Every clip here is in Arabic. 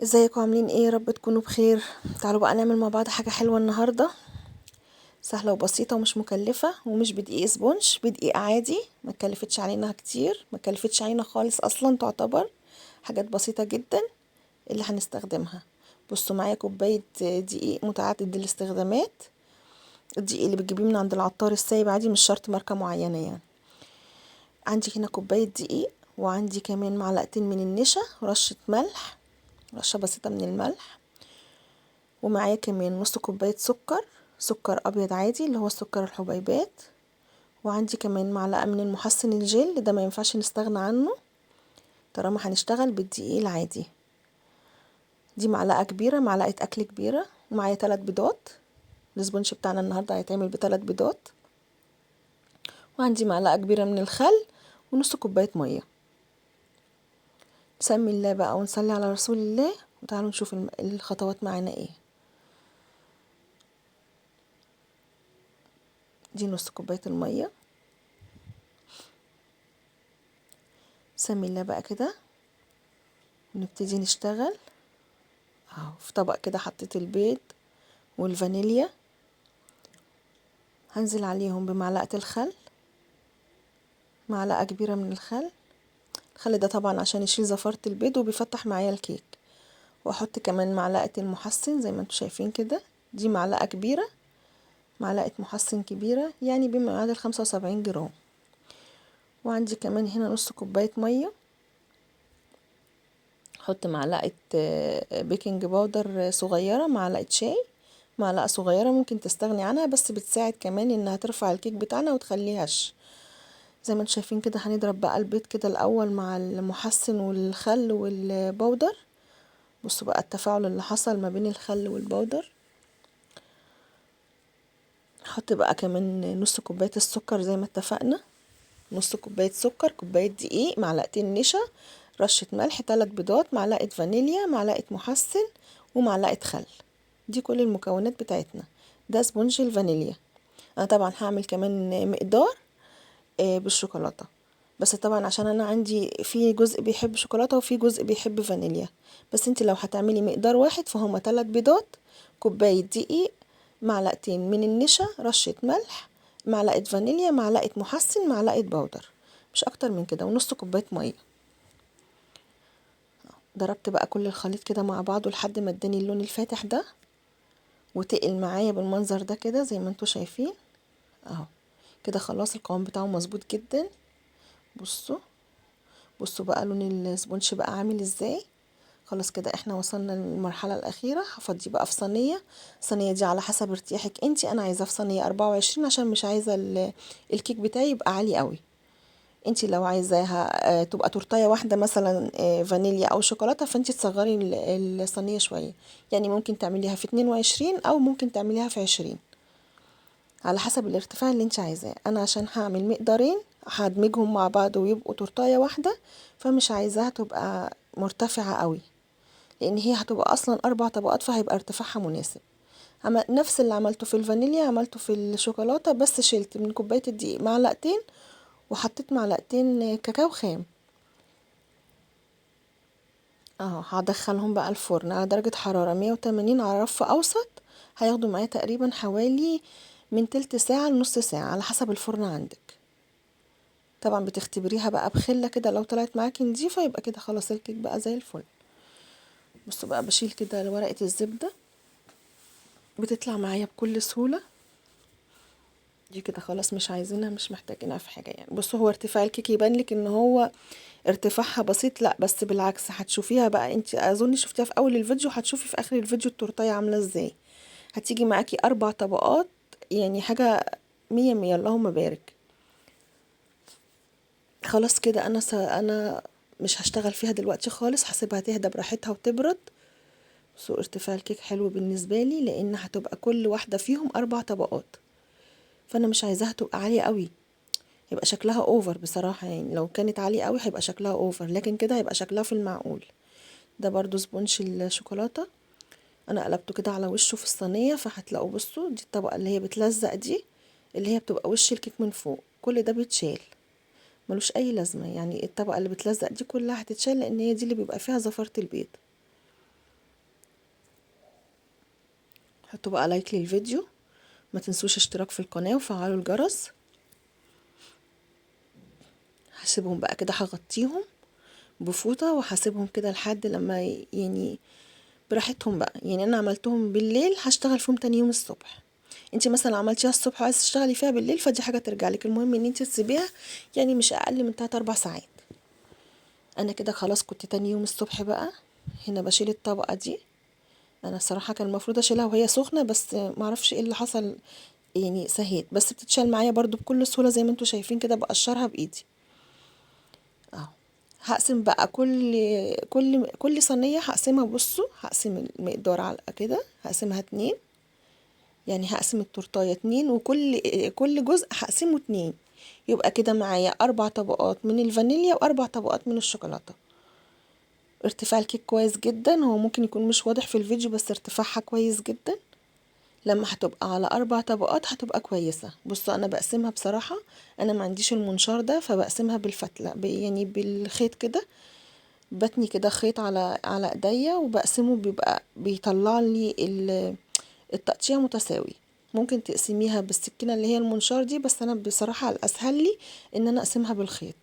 ازيكم عاملين ايه؟ يا رب تكونوا بخير. تعالوا بقى نعمل مع بعض حاجة حلوة النهاردة، سهلة وبسيطة ومش مكلفة ومش بدقيق سبونج، بدقيق عادي. ما تكلفتش علينا كتير، ما تكلفتش علينا خالص اصلا، تعتبر حاجات بسيطة جدا اللي هنستخدمها. بصوا معايا كوباية دقيق متعدد الاستخدامات، الدقيق اللي بتجيبيه من عند العطار السايب عادي، مش شرط ماركة معينة يعني. عندي هنا كوباية دقيق، وعندي كمان معلقتين من النشا، رشة ملح، رشة بسيطة من الملح، ومعايا كمان نص كوباية سكر، سكر أبيض عادي اللي هو السكر الحبيبات. وعندي كمان معلقة من المحسن الجل، ده ما ينفعش نستغنى عنه طالما هنشتغل بالدقيق العادي. دي معلقة كبيرة، معلقة أكل كبيرة. ومعايا 3 بيضات، السبونش بتاعنا النهاردة هيتعمل ب3 بيضات. وعندي معلقة كبيرة من الخل، ونص كوباية مية. نسمي الله بقى ونصلي على رسول الله، وتعالوا نشوف الخطوات معانا ايه. دي نص كوباية المية. نسمي الله بقى كده ونبتدي نشتغل. اهو في طبق كده حطيت البيض والفانيليا، هنزل عليهم بمعلقة الخل، معلقة كبيرة من الخل. الخل ده طبعا عشان يشيل زفارة البيض وبيفتح معايا الكيك. واحط كمان معلقة المحسن زي ما انتوا شايفين كده، دي معلقة كبيرة، معلقة محسن كبيرة يعني بما يعادل 75 جرام. وعندي كمان هنا نص كوباية مية. احط معلقة بيكنج باودر صغيرة، معلقة شاي، معلقة صغيرة ممكن تستغني عنها، بس بتساعد كمان انها ترفع الكيك بتاعنا وتخليه هش. زي ما انتم شايفين كده هنضرب بقى البيض كده الاول مع المحسن والخل والبودر. بصوا بقى التفاعل اللي حصل ما بين الخل والبودر. هحط بقى كمان نص كوباية السكر زي ما اتفقنا، نص كوباية سكر، كوباية دقيق، معلقتين نشا، رشة ملح، 3 بيضات، معلقة فانيليا، معلقة محسن، ومعلقة خل. دي كل المكونات بتاعتنا، ده سبونج الفانيليا. انا طبعا هعمل كمان مقدار بالشوكولاتة، بس طبعا عشان انا عندي في جزء بيحب شوكولاتة وفي جزء بيحب فانيليا. بس انت لو هتعملي مقدار واحد فهما 3 بيضات، كوباية دقيق، معلقتين من النشا، رشة ملح، معلقة فانيليا، معلقة محسن، معلقة بودر، مش اكتر من كده، ونص كوباية مية. ضربت بقى كل الخليط كده مع بعضه لحد ما اداني اللون الفاتح ده، وتقل معايا بالمنظر ده كده زي ما انتوا شايفين اهو. كده خلاص القوام بتاعه مظبوط جدا. بصوا، بصوا بقى لون السبونش بقى عامل ازاي. خلاص كده احنا وصلنا للمرحلة الأخيرة. هفضي بقى في صينية، الصينية دي على حسب ارتياحك انتي، انا عايزاه في صينية 24 عشان مش عايزة الكيك بتاعي يبقى عالي قوي. انتي لو عايزاها تبقى تورتايه واحدة مثلا فانيليا او شوكولاتة، فانتي تصغري الصينية شوية، يعني ممكن تعمليها في 22 او ممكن تعمليها في 20 على حسب الارتفاع اللي انت عايزاه. انا عشان هعمل مقدارين هدمجهم مع بعض ويبقوا تورتايه واحده، فمش عايزاها تبقى مرتفعه قوي، لان هي هتبقى اصلا 4 طبقات فهيبقى ارتفاعها مناسب. نفس اللي عملته في الفانيليا عملته في الشوكولاته، بس شلت من كوبايه الدقيق معلقتين وحطيت معلقتين كاكاو خام. اهو هدخلهم بقى الفرن على درجه حراره 180 على رف اوسط. هياخدوا معايا تقريبا حوالي من تلت ساعه لنص ساعه على حسب الفرن عندك. طبعا بتختبريها بقى بخله كده، لو طلعت معاكي نضيفه يبقى كده خلاص الكيك بقى زي الفل. بصوا بقى بشيل كده ورقه الزبده، بتطلع معايا بكل سهوله. دي كده خلاص مش عايزينها، مش محتاجينها في حاجه يعني. بصوا هو ارتفاع الكيك يبان لك ان هو ارتفاعها بسيط، لا بس بالعكس هتشوفيها بقى، انت اظن شفتيها في اول الفيديو، هتشوفي في اخر الفيديو التورتيه عامله ازاي. هتيجي معاكي 4 طبقات، يعني حاجه مية مية اللهم بارك. خلاص كده انا مش هشتغل فيها دلوقتي خالص، هسيبها تهدى براحتها وتبرد. سوء ارتفاع الكيك حلو بالنسبة لي لان هتبقى كل واحدة فيهم 4 طبقات، فانا مش عايزاها تبقى عالية قوي، يبقى شكلها اوفر بصراحة. يعني لو كانت عالية قوي هيبقى شكلها اوفر، لكن كده هيبقى شكلها في المعقول. ده برضو سبونش الشوكولاتة، انا قلبته كده على وشه في الصينية، فهتلاقوا بصوا دي الطبقة اللي هي بتلزق دي، اللي هي بتبقى وش الكيك من فوق، كل ده بيتشال، ملوش اي لازمة. يعني الطبقة اللي بتلزق دي كلها هتتشال لان هي دي اللي بيبقى فيها زفارة البيض. حطوا بقى لايك للفيديو، ما تنسوش اشتراك في القناة وفعلوا الجرس. هسيبهم بقى كده، هغطيهم بفوطة وهسيبهم كده لحد لما يعني براحتهم بقى. يعني انا عملتهم بالليل، هشتغل فيهم تاني يوم الصبح. انت مثلا عملتيها الصبح وعايزه تشتغلي فيها بالليل، فدي حاجه ترجع لك. المهم ان انت تسيبيها يعني مش اقل من 3 4 ساعات. انا كده خلاص كنت تاني يوم الصبح بقى هنا بشيل الطبقه دي. انا الصراحه كان المفروض اشيلها وهي سخنه، بس معرفش ايه اللي حصل، يعني سهيت. بس بتتشال معايا برضو بكل سهوله زي ما انتوا شايفين كده، بقشرها بايدي اهو. هقسم بقى كل صينيه هقسمها. بصوا هقسم المقدار على كده، هقسمها 2. يعني هقسم التورتايه 2، كل جزء هقسمه 2. يبقى كده معايا 4 طبقات من الفانيليا و4 طبقات من الشوكولاته. ارتفاع الكيك كويس جدا، هو ممكن يكون مش واضح في الفيديو بس ارتفاعها كويس جدا. لما هتبقى على 4 طبقات هتبقى كويسة. بصوا انا بقسمها بصراحة، انا ما عنديش المنشار ده، فبقسمها بالفتلة يعني بالخيط كده. بتني كده خيط على ايديا وبقسمه، بيبقى بيطلع لي التقطيع متساوي. ممكن تقسميها بالسكينة اللي هي المنشار دي، بس انا بصراحة الاسهل لي ان انا اقسمها بالخيط.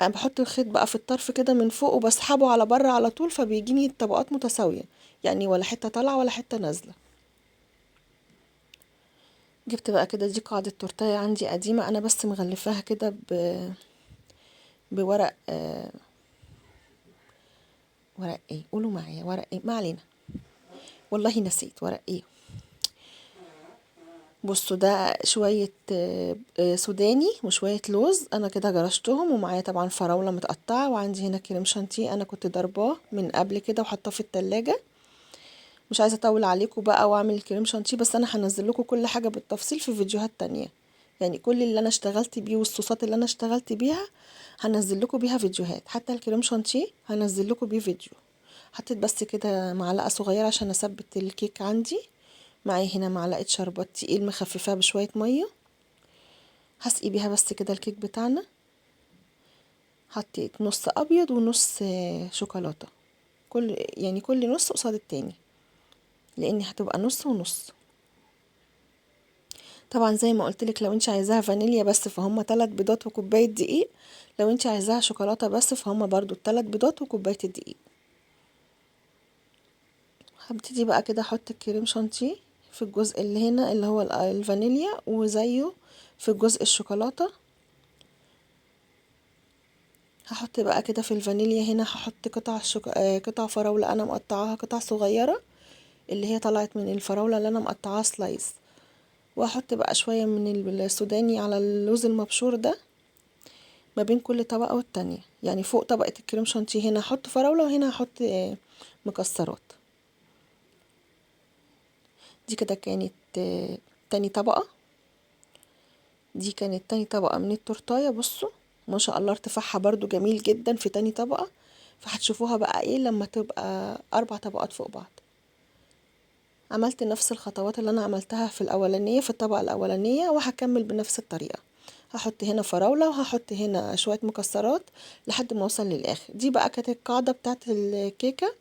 انا بحط الخيط بقى في الطرف كده من فوق وبسحبه على بره على طول، فبيجيني الطبقات متساوية، يعني ولا حتة طالعة ولا حتة نازلة. جبت بقى كده، دي قاعدة تورتاية عندي قديمة، انا بس مغلفاها كده بورق ورق ايه، قولوا معايا ورق ايه، ما علينا، والله نسيت ورق ايه. بصوا ده شوية سوداني وشوية لوز، انا كده جرشتهم. ومعايا طبعا فراولة متقطعة، وعندي هنا كريم شانتيه انا كنت ضرباه من قبل كده وحطاه في التلاجة. مش عايزة اطول عليكم بقى واعمل الكريم شانتيه، بس انا هنزل لكم كل حاجة بالتفصيل في فيديوهات تانية. يعني كل اللي انا اشتغلت بيه والصوصات اللي انا اشتغلت بيها هنزل لكم بيها فيديوهات. حتى الكريم شانتيه هنزل لكم بيه فيديو. حطيت بس كده معلقة صغيرة عشان اثبت الكيك عندي. معايا هنا معلقة شربات تقيل مخففاها بشوية مية، هسقي بيها بس كده الكيك بتاعنا. حطيت نص ابيض ونص شوكولاتة، كل نص قصاد التاني، لاني هتبقى نص ونص. طبعا زي ما قلت لك، لو انت عايزاها فانيليا بس فهم 3 بيضات وكوبايه دقيق. لو انت عايزاها شوكولاته بس فهم برضو 3 بيضات وكوبايه الدقيق. هبتدي بقى كده احط الكريم شانتيه في الجزء اللي هنا اللي هو الفانيليا، وزيه في الجزء الشوكولاته. هحط بقى كده في الفانيليا هنا، هحط قطع فراوله انا مقطعاها قطع صغيره، اللي هي طلعت من الفراوله اللي انا مقطعاها سلايس. واحط بقى شويه من السوداني على اللوز المبشور ده ما بين كل طبقة والتانية. يعني فوق طبقة الكريم شانتيه هنا هحط فراولة، وهنا هحط مكسرات. دي كده كانت تاني طبقة. دي كانت تاني طبقة من التورتاية. بصوا ما شاء الله ارتفاعها برضو جميل جدا في تاني طبقة. فهتشوفوها بقى ايه لما تبقى 4 طبقات فوق بعض. عملت نفس الخطوات اللي انا عملتها في الاولانية في الطبقة الاولانية، وهكمل بنفس الطريقة. هحط هنا فراولة وهحط هنا شوية مكسرات لحد ما اوصل للاخر. دي بقى كانت القاعدة بتاعت الكيكة.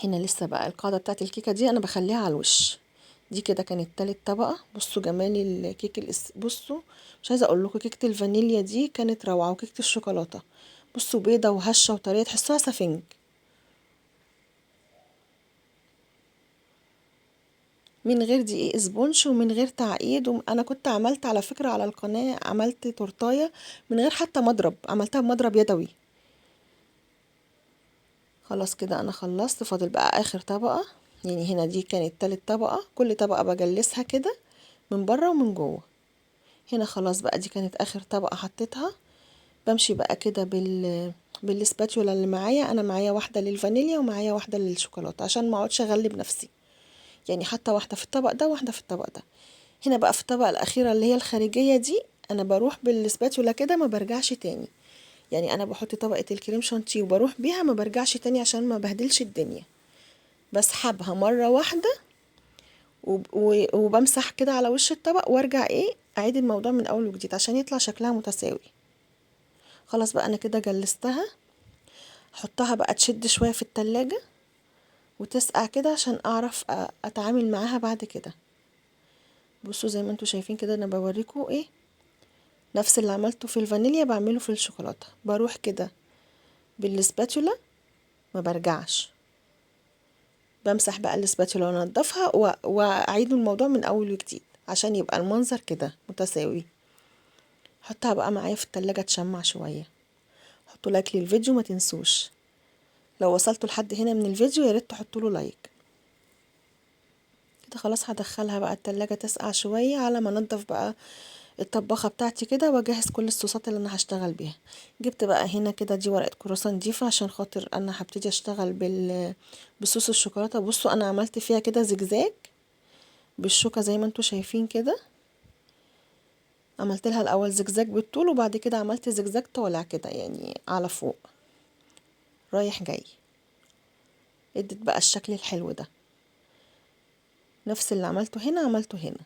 هنا لسه بقى القاعدة بتاعت الكيكة دي انا بخليها على الوش. دي كده كانت تالت طبقة. بصوا جمال الكيك بصوا مش عايزة اقول لكم، كيكة الفانيليا دي كانت روعة، وكيكة الشوكولاتة بصوا بيضة وهشة وطرية تحسوها سفنج. من غير دقيق اسبونش ومن غير تعقيد. انا كنت عملت على فكرة على القناة، عملت تورتاية من غير حتى مضرب، عملتها بمضرب يدوي. خلاص كده انا خلصت. فاضل بقى اخر طبقة. يعني هنا دي كانت تالت طبقة، كل طبقة بجلسها كده من بره ومن جوه. هنا خلاص بقى دي كانت اخر طبقة حطيتها. بمشي بقى كده بالسباتيولا اللي معايا. انا معايا واحدة للفانيليا ومعايا واحدة للشوكولاتة عشان ما اقعدش اغلب نفسي. يعني حتى واحدة في الطبق ده وواحدة في الطبق ده. هنا بقى في الطبقة الأخيرة اللي هي الخارجية دي، أنا بروح بالسباتولا كده ما برجعش تاني. يعني أنا بحط طبقة الكريم شانتيه وبروح بيها ما برجعش تاني عشان ما بهدلش الدنيا. بسحبها مرة واحدة وبمسح كده على وش الطبق وارجع أعيد الموضوع من أول وجديد عشان يطلع شكلها متساوي. خلاص بقى أنا كده جلستها. حطها بقى تشد شوية في التلاجة وتسقع كده عشان اعرف اتعامل معاها بعد كده. بصوا زي ما انتوا شايفين كده انا بوريكم ايه، نفس اللي عملته في الفانيليا بعمله في الشوكولاتة. بروح كده بالسباتولا، ما برجعش، بمسح بقى السباتولا وانضفها واعيد الموضوع من اول وجديد عشان يبقى المنظر كده متساوي. حطها بقى معايا في التلاجة تشمع شوية. حطوا لايك للفيديو، ما تنسوش لو وصلتوا لحد هنا من الفيديو يا ريت تحطوا له لايك. كده خلاص هدخلها بقى التلاجة تسقع شوية على ما انضف بقى الطباخة بتاعتي كده واجهز كل الصوصات اللي انا هشتغل بيها. جبت بقى هنا كده دي ورقة كرواسون نضيفة عشان خاطر انا هبتدي اشتغل بصوص الشوكولاتة. بصوا انا عملت فيها كده زجزاج بالشوكة زي ما انتوا شايفين كده. عملت لها الاول زجزاج بالطول وبعد كده عملت زجزاج طالع كده يعني على فوق رايح جاي، ادت بقى الشكل الحلو ده. نفس اللي عملته هنا عملته هنا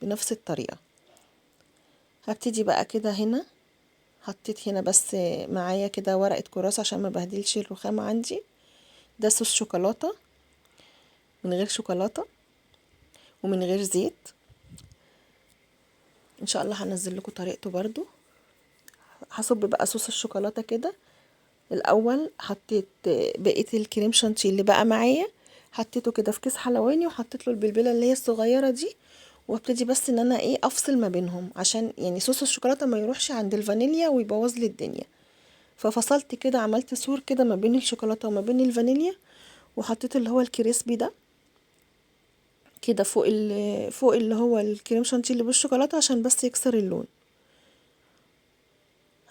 بنفس الطريقة. هبتدي بقى كده هنا، حطيت هنا بس معايا كده ورقة كراسة عشان ما بهدلش الرخام عندي. ده صوص شوكولاتة من غير شوكولاتة ومن غير زيت. ان شاء الله هنزل لكم طريقته برضو. هصب بقى صوص الشوكولاتة كده. الاول حطيت بقية الكريم شانتيه اللي بقى معايا، حطيته كده في كيس حلواني وحطيت له البلبلة اللي هي الصغيرة دي، وابتدي بس ان انا ايه افصل ما بينهم عشان يعني صوص الشوكولاتة ما يروحش عند الفانيليا ويبوظ لي الدنيا. ففصلت كده، عملت سور كده ما بين الشوكولاتة وما بين الفانيليا، وحطيت اللي هو الكريسبي ده كده فوق اللي هو الكريم شانتيه اللي بالشوكولاتة عشان بس يكسر اللون.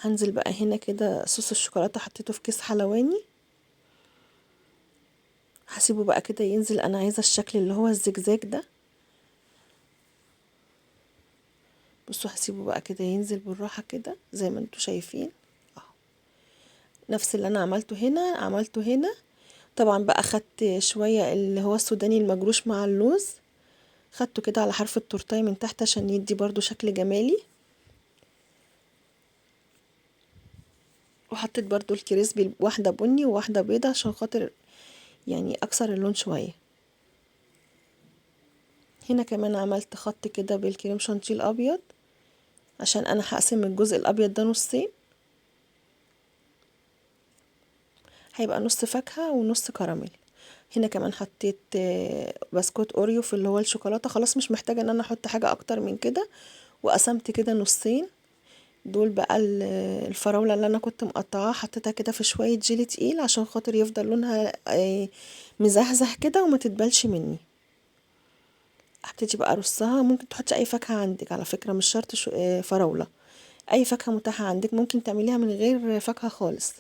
هنزل بقى هنا كده صوص الشوكولاتة حطيته في كيس حلواني، هسيبه بقى كده ينزل. انا عايزة الشكل اللي هو الزجزاج ده. بصوا هسيبه بقى كده ينزل بالراحة كده زي ما انتوا شايفين اهو. نفس اللي انا عملته هنا عملته هنا. طبعا بقى خدت شوية اللي هو السوداني المجروش مع اللوز، خدته كده على حرف التورتاية من تحت عشان يدي برضو شكل جمالي. وحطيت برضو الكريسبي واحدة بني وواحدة بيضة عشان خاطر يعني اكسر اللون شوية. هنا كمان عملت خط كده بالكريم شانتيه الابيض عشان انا هقسم الجزء الابيض ده نصين، هيبقى نص فاكهة ونص كراميل. هنا كمان حطيت بسكوت اوريو في اللي هو الشوكولاتة. خلاص مش محتاجة ان انا احط حاجة اكتر من كده، وقسمت كده نصين. دول بقى الفراولة اللي انا كنت مقطعاها حطيتها كده في شوية جيلي تقيل عشان خاطر يفضل لونها مزهزه كده وما تتبلش مني. هبتدي بقى ارصها. ممكن تحطي اي فاكهة عندك على فكرة، مش شرط فراولة، اي فاكهة متاحة عندك ممكن تعمليها من غير فاكهة خالص.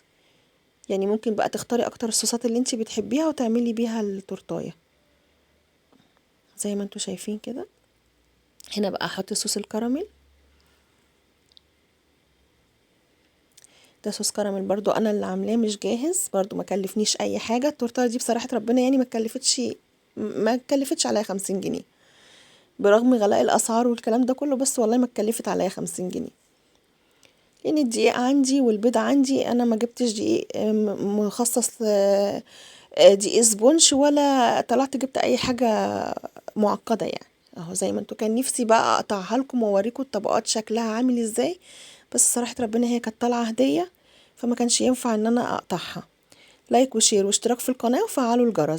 يعني ممكن بقى تختاري اكتر الصوصات اللي انتي بتحبيها وتعملي بيها التورتايه زي ما انتوا شايفين كده. هنا بقى احط صوص الكراميل. ده صوص كراميل برضو انا اللي عاملاه مش جاهز، برضو ما كلفنيش اي حاجه. التورتايه دي بصراحه ربنا يعني ما كلفتش عليا 50 جنيه، برغم غلاء الاسعار والكلام ده كله، بس والله ما اتكلفت عليا 50 جنيه. لان الدقيق عندي والبيض عندي، انا ما جبتش دقيق مخصص دقيق سبونش ولا طلعت جبت اي حاجه معقده يعني. اهو زي ما انتوا كان نفسي بقى اقطعها لكم واوريكم الطبقات شكلها عامل ازاي، بس صراحه ربنا هي كانت طالعه هديه فما كانش ينفع ان انا اقطعها. لايك وشير واشتراك في القناه وفعلوا الجرس.